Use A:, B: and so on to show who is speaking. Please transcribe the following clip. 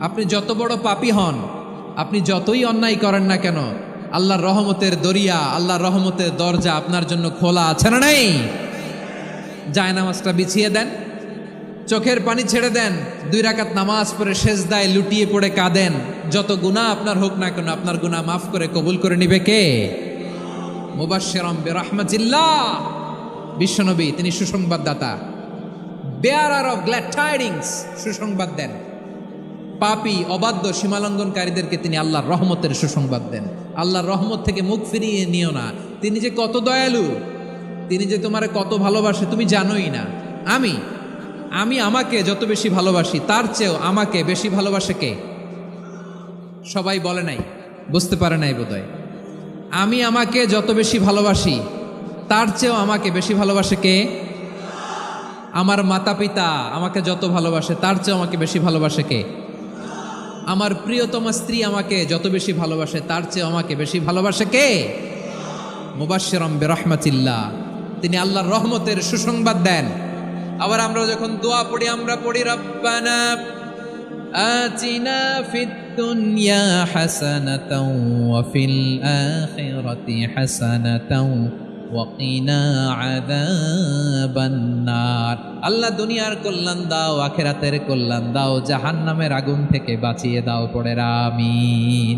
A: আপনি যত বড় পাপী হন, আপনি যতই অন্যায় করেন না কেন, আল্লাহর রহমতের দরিয়া, আল্লাহর রহমতের দরজা আপনার জন্য খোলা আছে না নাই? জায়নামাজটা বিছিয়ে দেন, চোখের পানি ছেড়ে দেন, 2 রাকাত নামাজ পড়ে সেজদায় লুটিয়ে পড়ে কাঁদেন। যত গুনাহ আপনার হোক না কেন, আপনার গুনাহ মাফ করে কবুল করে নিবে কে? মুবাশশিরাম বিরহমাতিল্লাহ। বিশ্বনবী তিনি সুসংবাদদাতা, বেয়ারার অফ গ্ল্যাড টাইডিংস, সুসংবাদ দেন। পাপী অবাধ্য সীমালঙ্ঘনকারীদেরকে তিনি আল্লাহর রহমতের সুসংবাদ দেন। আল্লাহর রহমত থেকে মুখ ফিরিয়ে নিও না। তিনি যে কত দয়ালু, তিনি যে তোমারে কত ভালোবাসে তুমি জানোই না। আমি আমাকে যত বেশি ভালোবাসি তার চেয়েও আমাকে বেশি ভালোবাসে কে? সবাই বলে নাই, বুঝতে পারে নাই বোধহয়। আমি আমাকে যত বেশি ভালোবাসি তার চেয়েও আমাকে বেশি ভালোবাসে কে? আমার মাতা পিতা আমাকে যত ভালোবাসে তার চেয়েও আমাকে বেশি ভালোবাসে কে? আমার প্রিয়তমা স্ত্রী আমাকে যত বেশি ভালোবাসে তার চেয়ে আমাকে বেশি ভালোবাসে কে? মুবাশশিরাম বিরহমাতিল্লাহ, তিনি আল্লাহর রহমতের সুসংবাদ দেন। আবার আমরা যখন দোয়া পড়ি, আমরা পড়ি রব্বানা আতিনা ফিদ দুনিয়া হাসানাতাও ওয়া ফিল আখিরাতি হাসানাতাও ওয়া কিনা আযাবান নার। আল্লাহ দুনিয়ার কল্যাণ দাও, আখিরাতের কল্যাণ দাও, জাহান্নামের আগুন থেকে বাঁচিয়ে দাও। পড়ে আমিন।